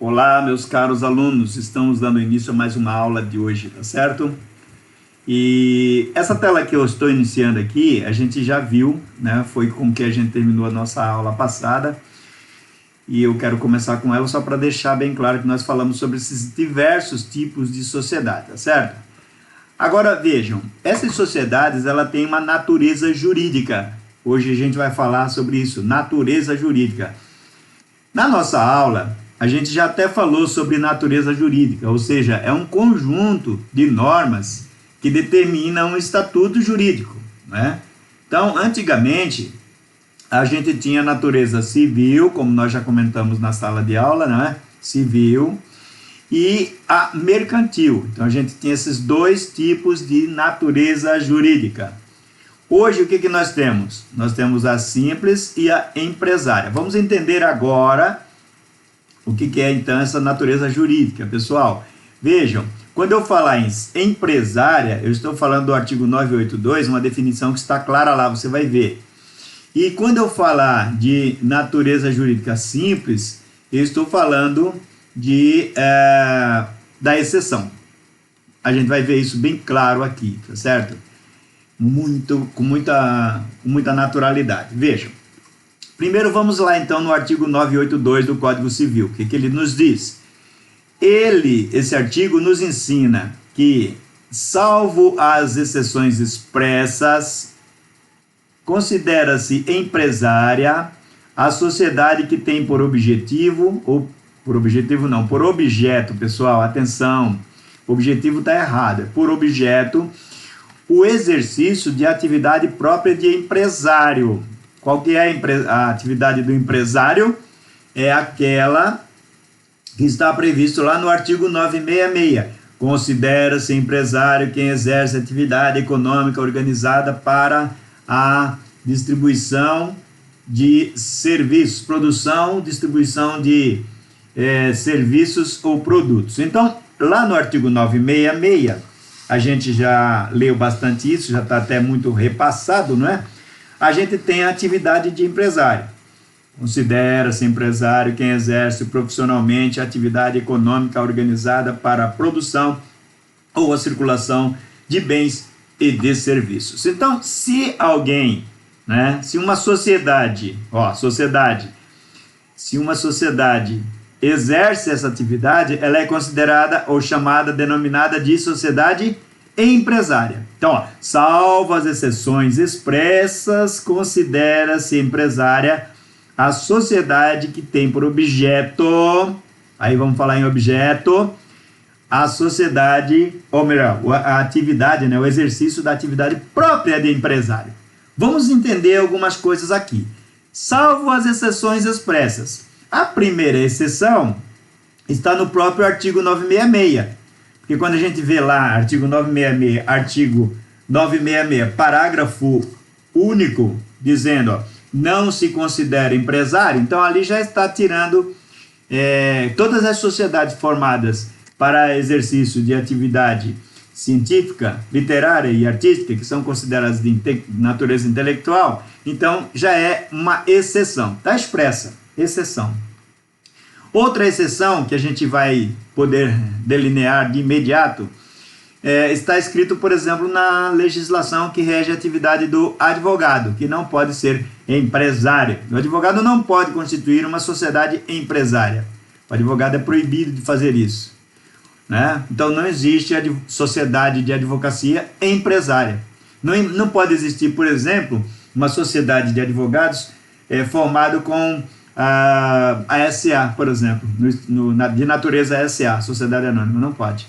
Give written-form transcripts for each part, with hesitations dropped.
Olá, meus caros alunos, estamos dando início a mais uma aula de hoje, tá certo? E essa tela que eu estou iniciando aqui, a gente já viu, né? Foi com que a gente terminou a nossa aula passada. E eu quero começar com ela só para deixar bem claro que nós falamos sobre esses diversos tipos de sociedade, tá certo? Agora vejam, essas sociedades, ela tem uma natureza jurídica. Hoje a gente vai falar sobre isso, natureza jurídica. Na nossa aula, a gente já até falou sobre natureza jurídica, ou seja, é um conjunto de normas que determinam um estatuto jurídico, né? Então, antigamente, a gente tinha natureza civil, como nós já comentamos na sala de aula, né? Civil, e a mercantil. Então, a gente tinha esses dois tipos de natureza jurídica. Hoje, o que nós temos? Nós temos a simples e a empresária. Vamos entender agora o que é, então, essa natureza jurídica, pessoal. Vejam, quando eu falar em empresária, eu estou falando do artigo 982, uma definição que está clara lá, você vai ver. E quando eu falar de natureza jurídica simples, eu estou falando da exceção. A gente vai ver isso bem claro aqui, tá certo? Com muita naturalidade. Vejam. Primeiro vamos lá então no artigo 982 do Código Civil. O que ele nos diz? Esse artigo nos ensina que, salvo as exceções expressas, considera-se empresária a sociedade que tem por objetivo, ou por objetivo não, por objeto, pessoal, atenção, objetivo está errado, é por objeto o exercício de atividade própria de empresário. Qual que é a atividade do empresário? É aquela que está previsto lá no artigo 966. Considera-se empresário quem exerce atividade econômica organizada para a distribuição de serviços, produção, distribuição de serviços ou produtos. Então, lá no artigo 966, a gente já leu bastante isso, já está até muito repassado, não é? A gente tem a atividade de empresário. Considera-se empresário quem exerce profissionalmente a atividade econômica organizada para a produção ou a circulação de bens e de serviços. Então, se alguém, né, se uma sociedade exerce essa atividade, ela é considerada ou chamada, denominada de sociedade empresária. Então, salvo as exceções expressas, considera-se empresária a sociedade que tem por objeto, aí vamos falar em objeto, a sociedade, ou melhor, a atividade, né, o exercício da atividade própria de empresário. Vamos entender algumas coisas aqui. Salvo as exceções expressas. A primeira exceção está no próprio artigo 966. Porque quando a gente vê lá, artigo 966, parágrafo único, dizendo, ó, não se considera empresário, então ali já está tirando todas as sociedades formadas para exercício de atividade científica, literária e artística, que são consideradas de natureza intelectual, então já é uma exceção, está expressa, exceção. Outra exceção que a gente vai poder delinear de imediato está escrito, por exemplo, na legislação que rege a atividade do advogado, que não pode ser empresário. O advogado não pode constituir uma sociedade empresária. O advogado é proibido de fazer isso, né? Então não existe sociedade de advocacia empresária. Não pode existir, por exemplo, uma sociedade de advogados formada com a SA, por exemplo, de natureza SA, Sociedade Anônima, não pode.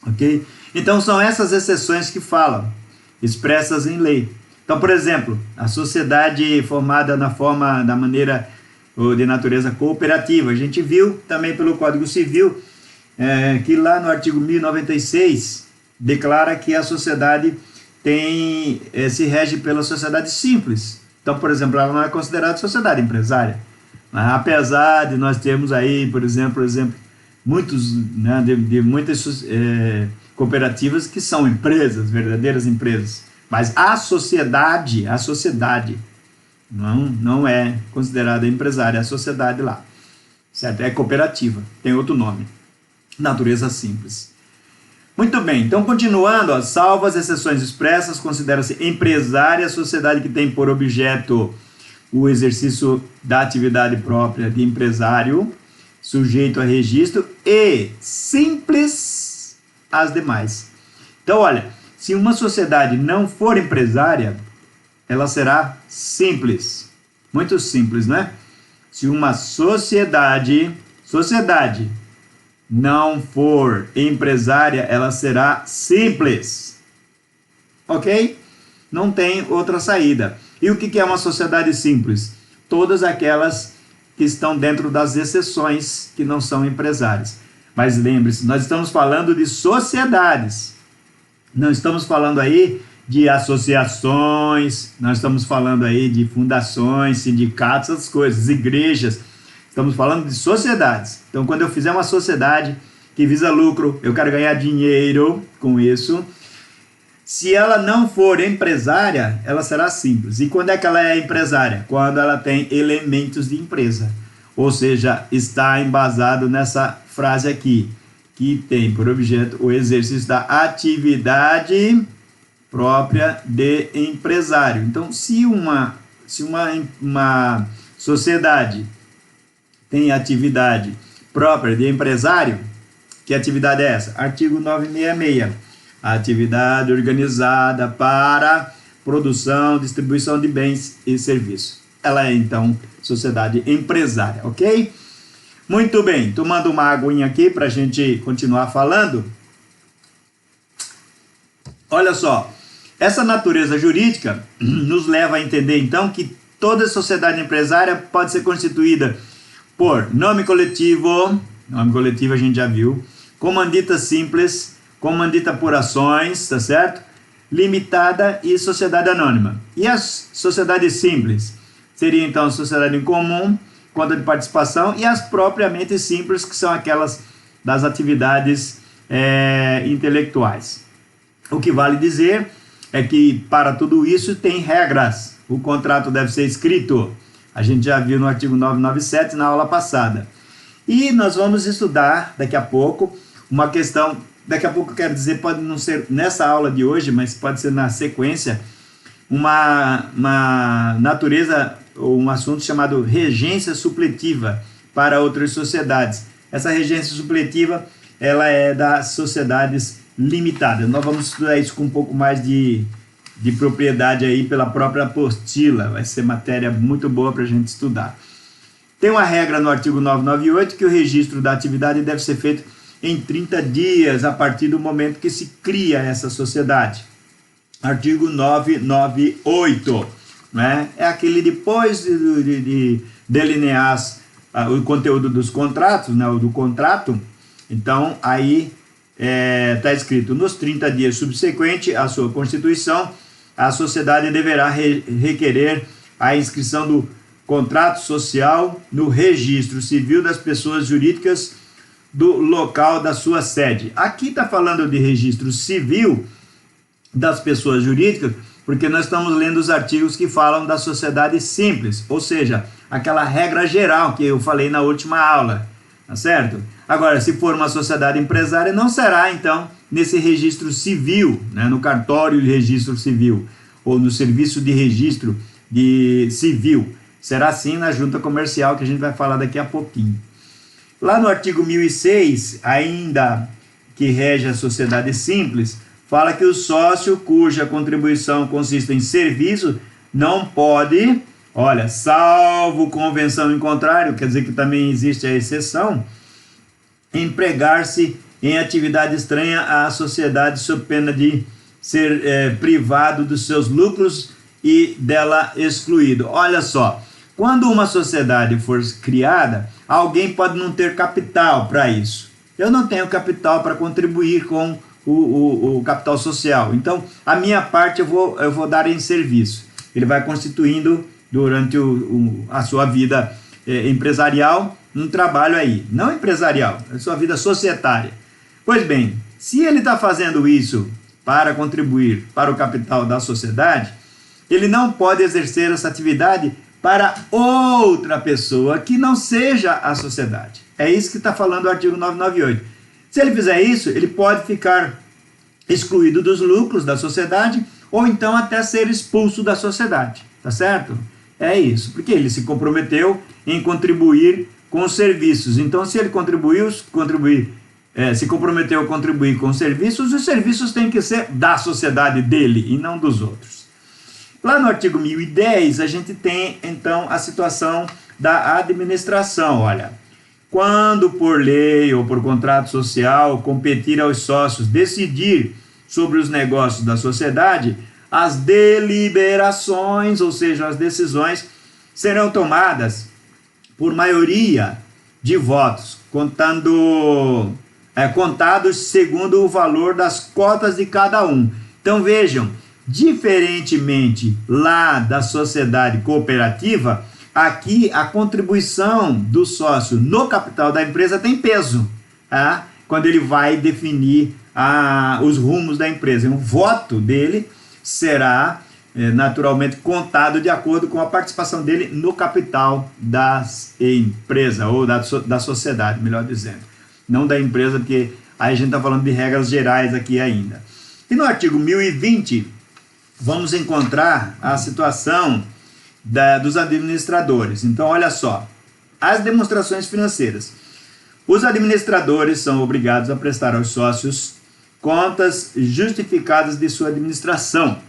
Ok? Então, são essas exceções que falam, expressas em lei. Então, por exemplo, a sociedade formada da maneira de natureza cooperativa, a gente viu também pelo Código Civil, que lá no artigo 1096, declara que a sociedade se rege pela sociedade simples. Então, por exemplo, ela não é considerada sociedade empresária. Apesar de nós termos aí, por exemplo muitos, né, de muitas cooperativas que são empresas, verdadeiras empresas, mas a sociedade não é considerada empresária, a sociedade lá. certo? É cooperativa, tem outro nome, natureza simples. Muito bem, então continuando, ó, salvo as exceções expressas, considera-se empresária a sociedade que tem por objeto o exercício da atividade própria de empresário, sujeito a registro, e simples as demais. Então, olha, se uma sociedade não for empresária, ela será simples. Muito simples, né? Se uma sociedade não for empresária, ela será simples. Ok? Não tem outra saída. E o que é uma sociedade simples? Todas aquelas que estão dentro das exceções que não são empresárias. Mas lembre-se, nós estamos falando de sociedades. Não estamos falando aí de associações, nós estamos falando aí de fundações, sindicatos, essas coisas, igrejas. Estamos falando de sociedades. Então, quando eu fizer uma sociedade que visa lucro, eu quero ganhar dinheiro com isso. Se ela não for empresária, ela será simples. E quando é que ela é empresária? Quando ela tem elementos de empresa. Ou seja, está embasado nessa frase aqui, que tem por objeto o exercício da atividade própria de empresário. Então, se uma sociedade tem atividade própria de empresário, que atividade é essa? Artigo 966. A atividade organizada para produção, distribuição de bens e serviços. Ela é, então, sociedade empresária, ok? Muito bem, tomando uma aguinha aqui para a gente continuar falando. Olha só, essa natureza jurídica nos leva a entender, então, que toda sociedade empresária pode ser constituída por nome coletivo a gente já viu, comandita simples, comandita por ações, tá certo? Limitada e sociedade anônima. E as sociedades simples? Seria então a sociedade em comum, conta de participação, e as propriamente simples, que são aquelas das atividades intelectuais. O que vale dizer é que para tudo isso tem regras. O contrato deve ser escrito. A gente já viu no artigo 997 na aula passada. E nós vamos estudar daqui a pouco uma questão, daqui a pouco eu quero dizer, pode não ser nessa aula de hoje, mas pode ser na sequência, uma natureza ou um assunto chamado regência supletiva para outras sociedades. Essa regência supletiva, ela é das sociedades limitadas. Nós vamos estudar isso com um pouco mais de propriedade aí pela própria apostila. Vai ser matéria muito boa para a gente estudar. Tem uma regra no artigo 998 que o registro da atividade deve ser feito em 30 dias a partir do momento que se cria essa sociedade. Artigo 998, né? É aquele depois de delinear o conteúdo dos contratos, né? O do contrato. Então, aí está escrito, nos 30 dias subsequentes à sua constituição, a sociedade deverá requerer a inscrição do contrato social no registro civil das pessoas jurídicas do local da sua sede. Aqui está falando de registro civil das pessoas jurídicas, porque nós estamos lendo os artigos que falam da sociedade simples, ou seja, aquela regra geral que eu falei na última aula, tá certo? Agora, se for uma sociedade empresária, não será, então, nesse registro civil, né, no cartório de registro civil, ou no serviço de registro civil. Será sim na junta comercial, que a gente vai falar daqui a pouquinho. Lá no artigo 1006, ainda que rege a sociedade simples, fala que o sócio cuja contribuição consiste em serviço não pode, olha, salvo convenção em contrário, quer dizer que também existe a exceção, empregar-se em atividade estranha à sociedade sob pena de ser privado dos seus lucros e dela excluído. Olha só, quando uma sociedade for criada, alguém pode não ter capital para isso. Eu não tenho capital para contribuir com o capital social. Então, a minha parte eu vou dar em serviço. Ele vai constituindo, durante a sua vida empresarial, um trabalho aí. Não empresarial, a sua vida societária. Pois bem, se ele está fazendo isso para contribuir para o capital da sociedade, ele não pode exercer essa atividade para outra pessoa que não seja a sociedade. É isso que está falando o artigo 998. Se ele fizer isso, ele pode ficar excluído dos lucros da sociedade ou então até ser expulso da sociedade, tá certo? É isso, porque ele se comprometeu em contribuir com os serviços. Então, se ele se comprometeu a contribuir com os serviços têm que ser da sociedade dele e não dos outros. Lá no artigo 1010, a gente tem, então, a situação da administração. Olha, quando por lei ou por contrato social competir aos sócios decidir sobre os negócios da sociedade, as deliberações, ou seja, as decisões, serão tomadas por maioria de votos, contados segundo o valor das cotas de cada um. Então vejam, diferentemente lá da sociedade cooperativa, aqui a contribuição do sócio no capital da empresa tem peso, tá? Quando ele vai definir os rumos da empresa. O voto dele será naturalmente contado de acordo com a participação dele no capital da empresa, ou da sociedade, melhor dizendo. Não da empresa, porque aí a gente está falando de regras gerais aqui ainda. E no artigo 1020, vamos encontrar a situação dos administradores. Então, olha só, as demonstrações financeiras. Os administradores são obrigados a prestar aos sócios contas justificadas de sua administração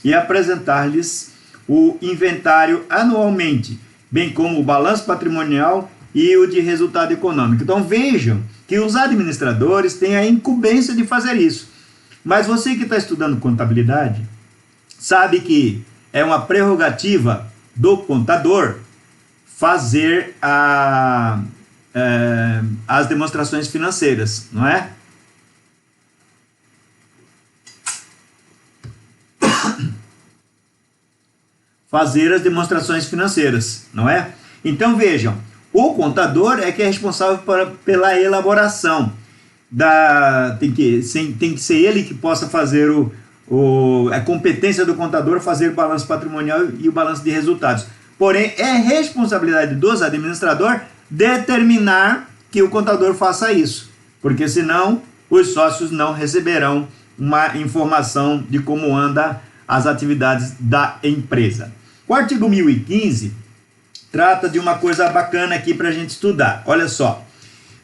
e apresentar-lhes o inventário anualmente, bem como o balanço patrimonial e o de resultado econômico. Então vejam que os administradores têm a incumbência de fazer isso. Mas você que está estudando contabilidade, sabe que é uma prerrogativa do contador fazer as demonstrações financeiras, não é? Fazer as demonstrações financeiras, não é? Então vejam, o contador é que é responsável pela elaboração tem que ser ele que possa fazer a competência do contador fazer o balanço patrimonial e o balanço de resultados. Porém, é responsabilidade dos administradores determinar que o contador faça isso, porque senão os sócios não receberão uma informação de como anda as atividades da empresa. O artigo 1015 trata de uma coisa bacana aqui para a gente estudar. Olha só,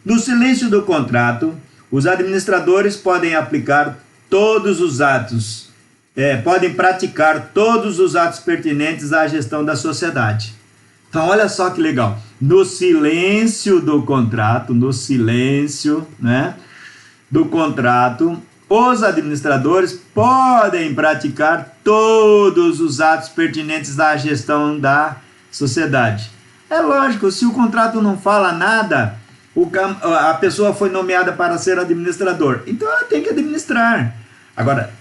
no silêncio do contrato, os administradores podem aplicar todos os atos, podem praticar todos os atos pertinentes à gestão da sociedade. Então, olha só que legal. No silêncio do contrato, do contrato, os administradores podem praticar todos os atos pertinentes à gestão da sociedade. É lógico, se o contrato não fala nada, a pessoa foi nomeada para ser administrador, então ela tem que administrar. Agora,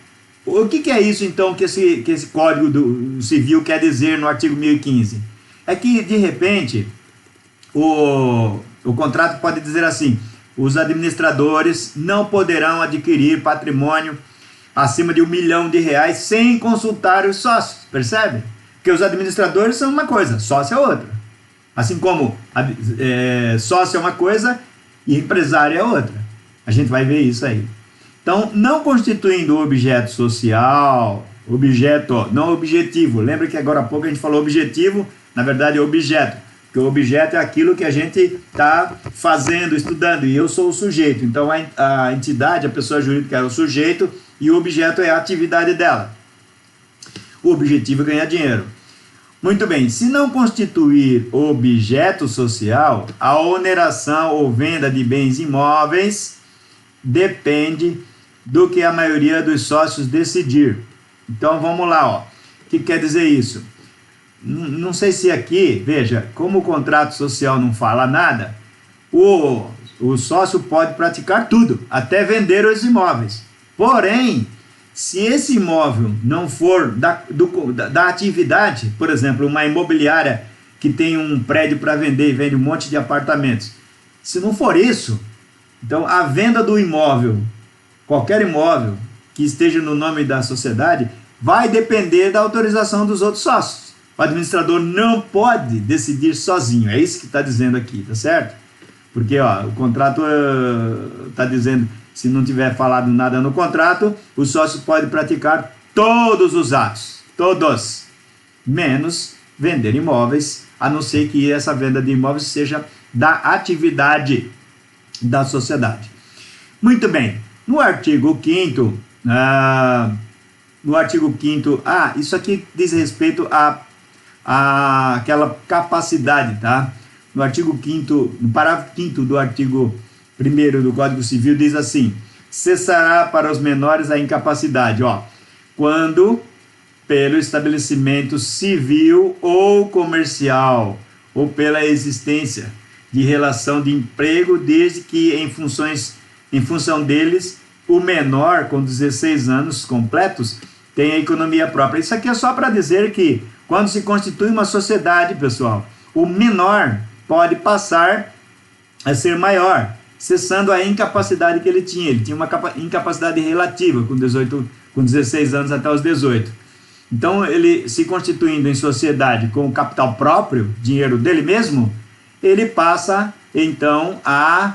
o que é isso então que esse Código do Civil quer dizer no artigo 1015? É que, de repente, o contrato pode dizer assim: os administradores não poderão adquirir patrimônio acima de R$1 milhão sem consultar os sócios, percebe? Porque os administradores são uma coisa, sócio é outra. Assim como sócio é uma coisa e empresário é outra. A gente vai ver isso aí. Então, não constituindo objeto social, não objetivo. Lembra que agora há pouco a gente falou objetivo, na verdade é objeto. Porque o objeto é aquilo que a gente está fazendo, estudando, e eu sou o sujeito. Então, a entidade, a pessoa jurídica é o sujeito e o objeto é a atividade dela. O objetivo é ganhar dinheiro. Muito bem, se não constituir objeto social, a oneração ou venda de bens imóveis depende do que a maioria dos sócios decidir. Então, vamos lá, ó. O que quer dizer isso? Não sei se aqui, veja, como o contrato social não fala nada, o sócio pode praticar tudo, até vender os imóveis. Porém, se esse imóvel não for da atividade, por exemplo, uma imobiliária que tem um prédio para vender e vende um monte de apartamentos, se não for isso, então a venda do imóvel, qualquer imóvel que esteja no nome da sociedade, vai depender da autorização dos outros sócios. O administrador não pode decidir sozinho, é isso que está dizendo aqui, tá certo? Porque ó, o contrato está dizendo, se não tiver falado nada no contrato, o sócio pode praticar todos os atos, todos, menos vender imóveis, a não ser que essa venda de imóveis seja da atividade da sociedade. Muito bem, no artigo 5º, isso aqui diz respeito a aquela capacidade, tá? No artigo 5º, no parágrafo 5º do artigo 1º do Código Civil diz assim: cessará para os menores a incapacidade, ó, quando pelo estabelecimento civil ou comercial, ou pela existência de relação de emprego, desde que em função deles, o menor com 16 anos completos tenha economia própria. Isso aqui é só para dizer que quando se constitui uma sociedade, pessoal, o menor pode passar a ser maior, cessando a incapacidade que ele tinha. Ele tinha uma incapacidade relativa com 16 anos até os 18. Então, ele se constituindo em sociedade com o capital próprio, dinheiro dele mesmo, ele passa, então, a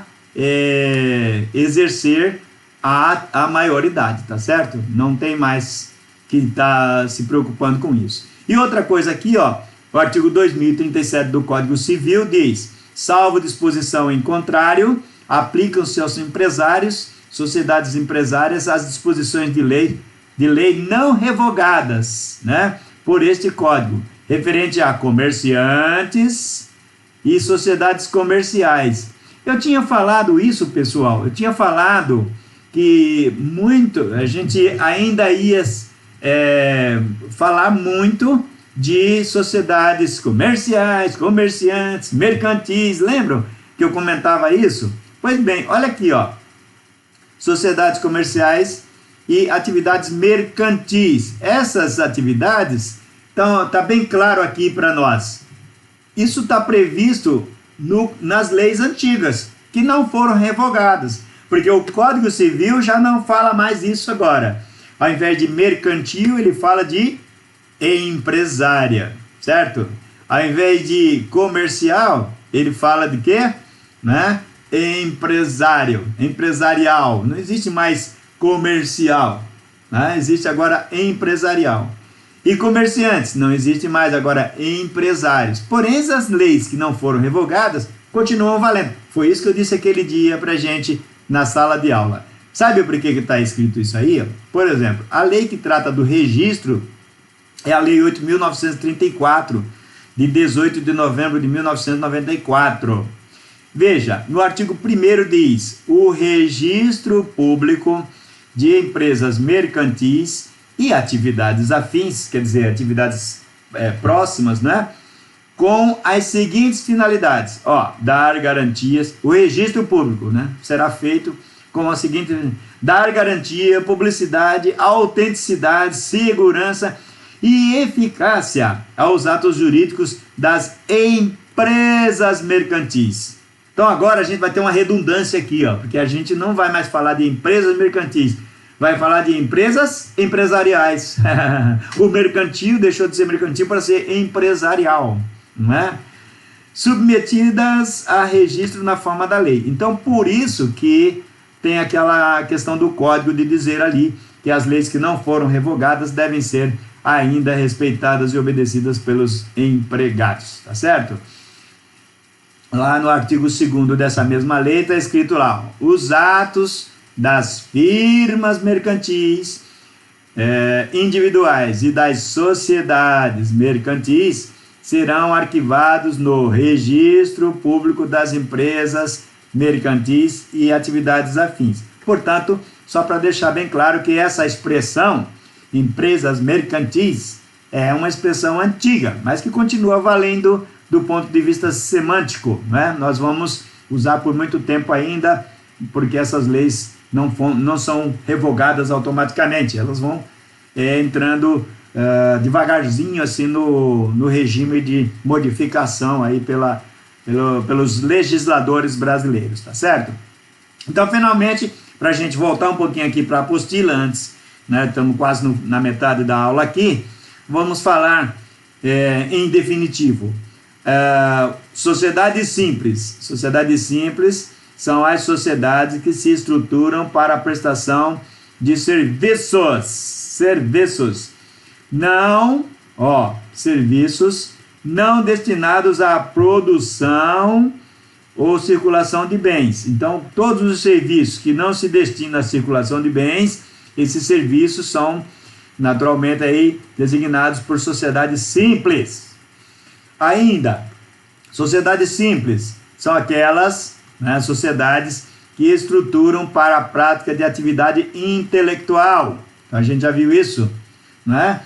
exercer a maioridade, tá certo? Não tem mais que estar se preocupando com isso. E outra coisa aqui, ó, o artigo 2037 do Código Civil diz: salvo disposição em contrário, aplicam-se aos empresários, sociedades empresárias, as disposições de lei não revogadas, né, por este Código, referente a comerciantes e sociedades comerciais. Eu tinha falado isso, pessoal, eu tinha falado que a gente ainda ia falar muito de sociedades comerciais, comerciantes, mercantis, lembram que eu comentava isso? Pois bem, olha aqui, ó, sociedades comerciais e atividades mercantis. Essas atividades, então, está bem claro aqui para nós. Isso está previsto nas leis antigas, que não foram revogadas, porque o Código Civil já não fala mais isso agora. Ao invés de mercantil, ele fala de empresária, certo? Ao invés de comercial, ele fala de quê? Né? Empresarial. Não existe mais comercial, né? Existe agora empresarial. E comerciantes, não existe mais agora empresários. Porém, essas leis que não foram revogadas continuam valendo. Foi isso que eu disse aquele dia pra gente na sala de aula. Sabe por que está escrito isso aí? Por exemplo, a lei que trata do registro é a Lei 8.934, de 18 de novembro de 1994. Veja, no artigo 1º diz: o registro público de empresas mercantis e atividades afins, quer dizer, atividades próximas, né? Com as seguintes finalidades, ó, dar garantias, o registro público, né? Será feito com a seguinte: dar garantia, publicidade, autenticidade, segurança e eficácia aos atos jurídicos das empresas mercantis. Então agora a gente vai ter uma redundância aqui, ó, porque a gente não vai mais falar de empresas mercantis, vai falar de empresas empresariais. O mercantil deixou de ser mercantil para ser empresarial, não é? Submetidas a registro na forma da lei. Então por isso que tem aquela questão do código de dizer ali que as leis que não foram revogadas devem ser ainda respeitadas e obedecidas pelos empregados, tá certo? Lá no artigo 2º dessa mesma lei está escrito lá: os atos das firmas mercantis individuais e das sociedades mercantis serão arquivados no registro público das empresas mercantis e atividades afins. Portanto, só para deixar bem claro que essa expressão, empresas mercantis, é uma expressão antiga, mas que continua valendo do ponto de vista semântico, né? Nós vamos usar por muito tempo ainda, porque essas leis não são revogadas automaticamente, elas vão entrando devagarzinho assim no regime de modificação aí pelos legisladores brasileiros, tá certo? Então, finalmente, para a gente voltar um pouquinho aqui para a apostila antes, né, estamos quase na metade da aula aqui, vamos falar em definitivo. Sociedades simples. Sociedades simples são as sociedades que se estruturam para a prestação de serviços. Serviços não destinados à produção ou circulação de bens. Então, todos os serviços que não se destinam à circulação de bens, esses serviços são naturalmente aí designados por sociedades simples. Ainda, sociedades simples são aquelas, né, sociedades que estruturam para a prática de atividade intelectual. Então, a gente já viu isso, né?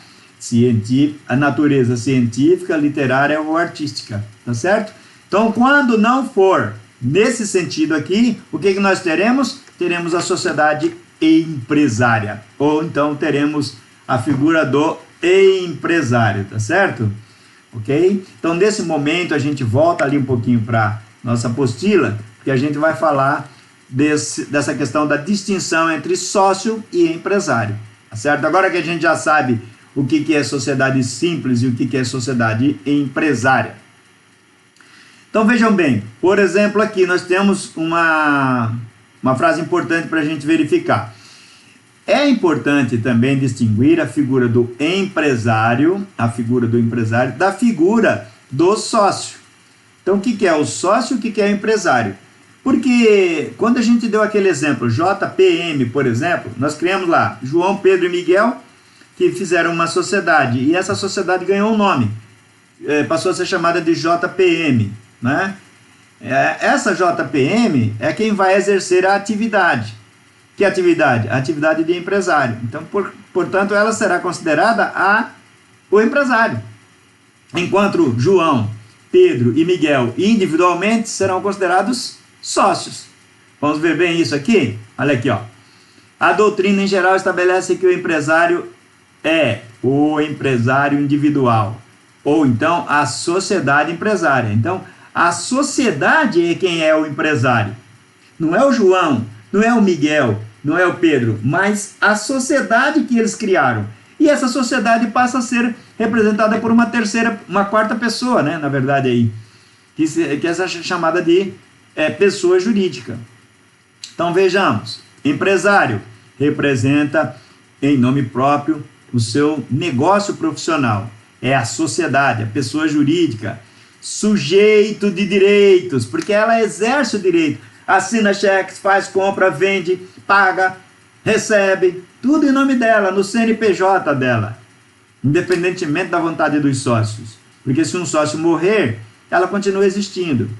A natureza científica, literária ou artística, tá certo? Então, quando não for nesse sentido aqui, o que nós teremos? Teremos a sociedade empresária, ou então teremos a figura do empresário, tá certo? Ok? Então, nesse momento, a gente volta ali um pouquinho para nossa apostila, porque a gente vai falar dessa questão da distinção entre sócio e empresário, tá certo? Agora que a gente já sabe o que é sociedade simples e o que é sociedade empresária. Então vejam bem, por exemplo, aqui nós temos uma frase importante para a gente verificar. É importante também distinguir a figura do empresário, da figura do sócio. Então o que é o sócio e o que é o empresário? Porque quando a gente deu aquele exemplo, JPM, por exemplo, nós criamos lá João, Pedro e Miguel, que fizeram uma sociedade, e essa sociedade ganhou um nome, passou a ser chamada de JPM, né? Essa JPM é quem vai exercer a atividade. Que atividade? A atividade de empresário. Então, portanto, ela será considerada o empresário. Enquanto João, Pedro e Miguel individualmente serão considerados sócios. Vamos ver bem isso aqui? Olha aqui, ó. A doutrina em geral estabelece que o empresário é o empresário individual, ou então a sociedade empresária. Então, a sociedade é quem é o empresário. Não é o João, não é o Miguel, não é o Pedro, mas a sociedade que eles criaram. E essa sociedade passa a ser representada por uma quarta pessoa, né? Na verdade aí, que essa é chamada de pessoa jurídica. Então vejamos, empresário representa em nome próprio o seu negócio profissional, é a sociedade, a pessoa jurídica, sujeito de direitos, porque ela exerce o direito, assina cheques, faz compra, vende, paga, recebe, tudo em nome dela, no CNPJ dela, independentemente da vontade dos sócios, porque se um sócio morrer, ela continua existindo.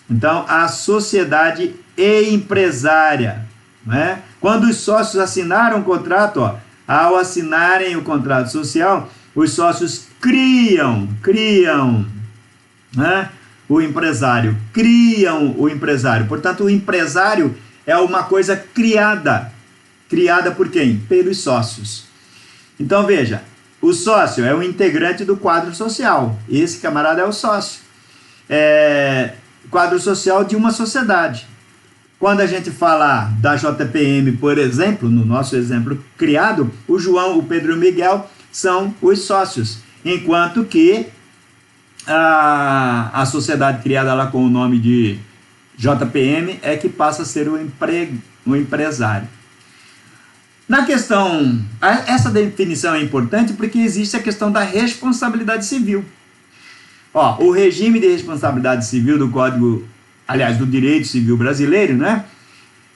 Então, a sociedade empresária, né? Quando os sócios assinaram o contrato, ao assinarem o contrato social, os sócios criam, né? Criam o empresário. Portanto, o empresário é uma coisa criada por quem? Pelos sócios. Então, veja, o sócio é um integrante do quadro social. Esse camarada é o sócio. Quadro social de uma sociedade. Quando a gente fala da JPM, por exemplo, no nosso exemplo criado, o João, o Pedro e o Miguel são os sócios, enquanto que a sociedade criada lá com o nome de JPM é que passa a ser o empresário. Na questão, essa definição é importante porque existe a questão da responsabilidade civil. O regime de responsabilidade civil do Código, aliás, do Direito Civil Brasileiro, né,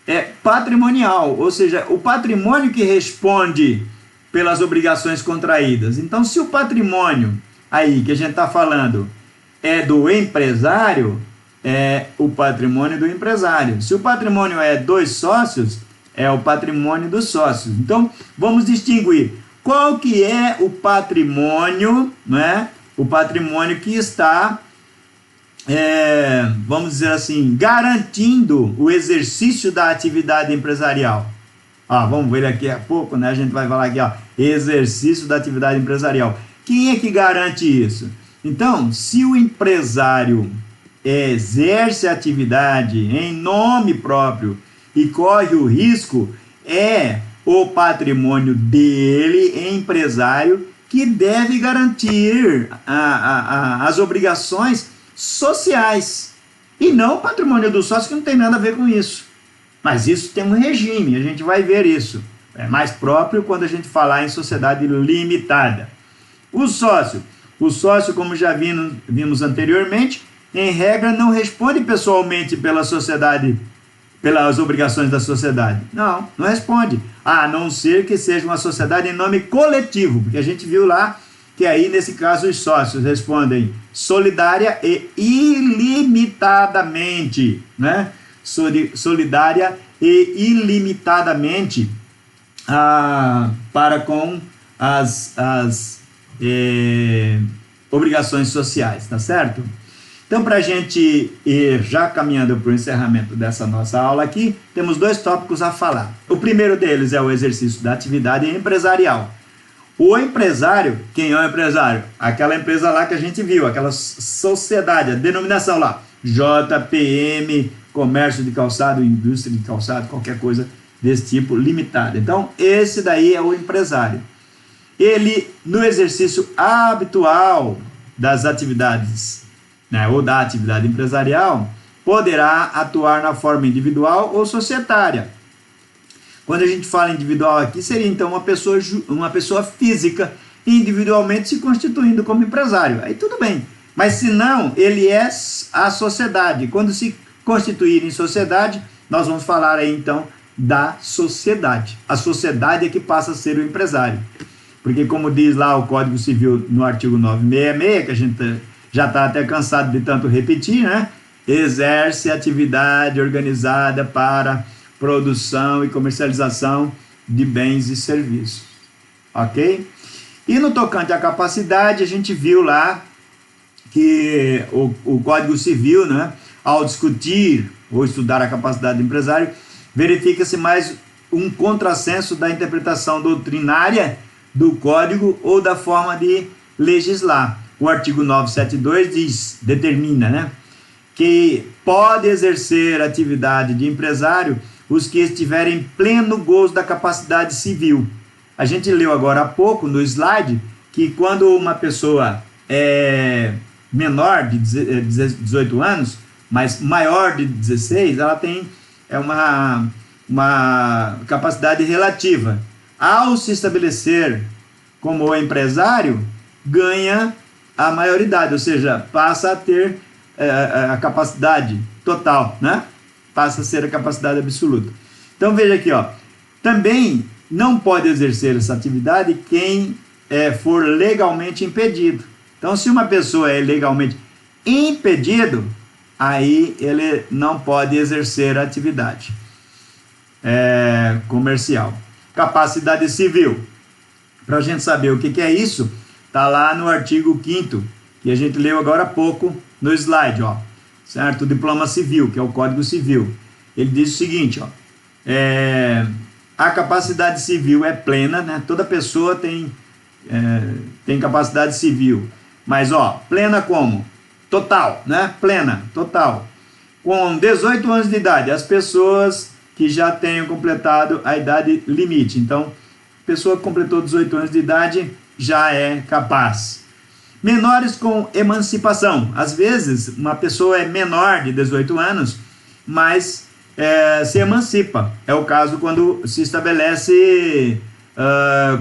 é patrimonial, ou seja, o patrimônio que responde pelas obrigações contraídas. Então, se o patrimônio aí que a gente está falando é do empresário, é o patrimônio do empresário. Se o patrimônio é dos sócios, é o patrimônio dos sócios. Então, vamos distinguir qual que é o patrimônio, né? O patrimônio que está, vamos dizer assim, garantindo o exercício da atividade empresarial. Vamos ver aqui a pouco, né? A gente vai falar aqui, exercício da atividade empresarial. Quem é que garante isso? Então, se o empresário exerce a atividade em nome próprio e corre o risco, é o patrimônio dele, empresário, que deve garantir as obrigações sociais, e não o patrimônio do sócio, que não tem nada a ver com isso. Mas isso tem um regime, a gente vai ver isso. É mais próprio quando a gente falar em sociedade limitada. O sócio, como já vimos anteriormente, em regra não responde pessoalmente pela sociedade, pelas obrigações da sociedade. Não responde, a não ser que seja uma sociedade em nome coletivo, porque a gente viu lá que aí, nesse caso, os sócios respondem solidária e ilimitadamente, né? Solidária e ilimitadamente para com as obrigações sociais, tá certo? Então, para a gente ir já caminhando para o encerramento dessa nossa aula aqui, temos 2 tópicos a falar. O primeiro deles é o exercício da atividade empresarial. O empresário, quem é o empresário? Aquela empresa lá que a gente viu, aquela sociedade, a denominação lá, JPM, comércio de calçado, indústria de calçado, qualquer coisa desse tipo, limitada. Então, esse daí é o empresário. Ele, no exercício habitual das atividades, né, ou da atividade empresarial, poderá atuar na forma individual ou societária. Quando a gente fala individual aqui, seria então uma pessoa física, individualmente se constituindo como empresário. Aí tudo bem. Mas se não, ele é a sociedade. Quando se constituir em sociedade, nós vamos falar aí então da sociedade. A sociedade é que passa a ser o empresário. Porque como diz lá o Código Civil no artigo 966, que a gente já está até cansado de tanto repetir, né? Exerce atividade organizada para produção e comercialização de bens e serviços, ok? E no tocante à capacidade, a gente viu lá que o Código Civil, né, ao discutir ou estudar a capacidade do empresário, verifica-se mais um contrassenso da interpretação doutrinária do Código ou da forma de legislar. O artigo 972 determina, né, que pode exercer atividade de empresário os que estiverem em pleno gozo da capacidade civil. A gente leu agora há pouco no slide que quando uma pessoa é menor de 18 anos, mas maior de 16, ela tem uma capacidade relativa. Ao se estabelecer como empresário, ganha a maioridade, ou seja, passa a ter a capacidade total, né? Passa a ser a capacidade absoluta. Então veja aqui, ó, também não pode exercer essa atividade quem for legalmente impedido. Então, se uma pessoa é legalmente impedido, aí ele não pode exercer a atividade comercial. Capacidade civil. Para a gente saber o que é isso, está lá no artigo 5º, que a gente leu agora há pouco no slide, ó. Certo? O diploma civil, que é o Código Civil. Ele diz o seguinte, ó, a capacidade civil é plena, né? Toda pessoa tem capacidade civil, mas ó, plena como? Total, né? Plena, total. Com 18 anos de idade, as pessoas que já tenham completado a idade limite. Então, a pessoa que completou 18 anos de idade já é capaz. Menores com emancipação. Às vezes, uma pessoa é menor de 18 anos, mas se emancipa. É o caso quando se estabelece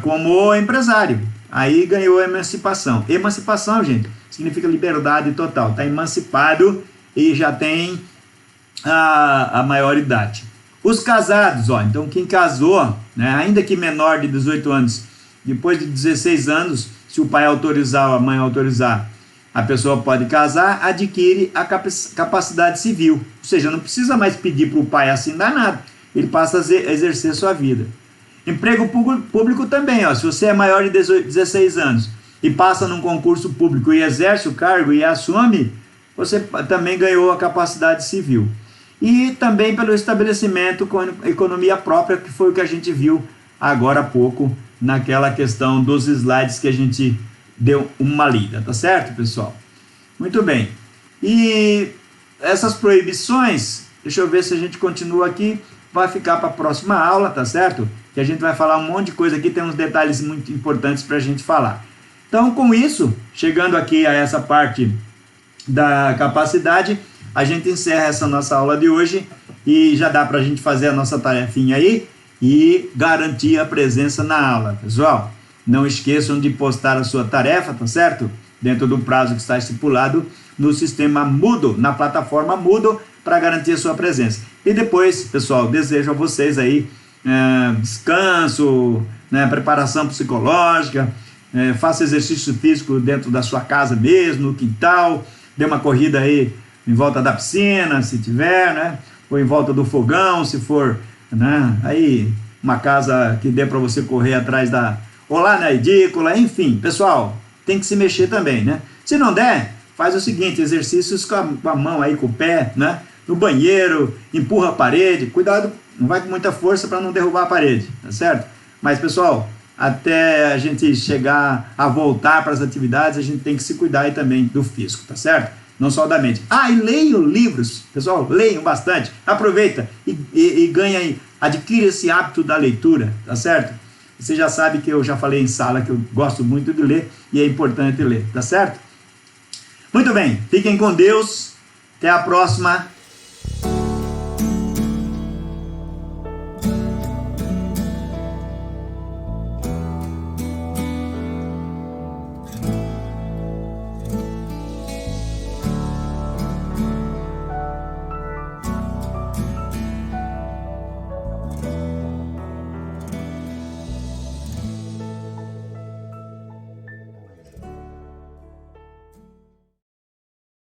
como empresário. Aí ganhou a emancipação. Emancipação, gente, significa liberdade total. Está emancipado e já tem a maioridade. Os casados, ó, então quem casou, né, ainda que menor de 18 anos, depois de 16 anos, se o pai autorizar ou a mãe autorizar, a pessoa pode casar, adquire a capacidade civil. Ou seja, não precisa mais pedir para o pai assinar nada. Ele passa a exercer sua vida. Emprego público também. Ó, se você é maior de 16 anos e passa num concurso público e exerce o cargo e assume, você também ganhou a capacidade civil. E também pelo estabelecimento com economia própria, que foi o que a gente viu agora há pouco, naquela questão dos slides que a gente deu uma lida, tá certo, pessoal? Muito bem. E essas proibições, deixa eu ver se a gente continua aqui, vai ficar para a próxima aula, tá certo? Que a gente vai falar um monte de coisa aqui, tem uns detalhes muito importantes para a gente falar. Então, com isso, chegando aqui a essa parte da capacidade, a gente encerra essa nossa aula de hoje e já dá para a gente fazer a nossa tarefinha aí e garantir a presença na aula, pessoal. Não esqueçam de postar a sua tarefa, tá certo? Dentro do prazo que está estipulado no sistema Moodle, na plataforma Moodle, para garantir a sua presença. E depois, pessoal, desejo a vocês aí descanso, né, preparação psicológica, faça exercício físico dentro da sua casa mesmo, no quintal, dê uma corrida aí em volta da piscina, se tiver, né, ou em volta do fogão, se for, né, aí uma casa que dê para você correr atrás ou lá na edícula, enfim, pessoal, tem que se mexer também, né? Se não der, faz o seguinte, exercícios com a mão aí, com o pé, né? No banheiro, empurra a parede, cuidado, não vai com muita força para não derrubar a parede, tá certo? Mas, pessoal, até a gente chegar a voltar para as atividades, a gente tem que se cuidar aí também do físico, tá certo? Não só da mente. E leiam livros, pessoal, leiam bastante, aproveita e ganha aí, adquire esse hábito da leitura, tá certo? Você já sabe que eu já falei em sala que eu gosto muito de ler e é importante ler, tá certo? Muito bem, fiquem com Deus, até a próxima.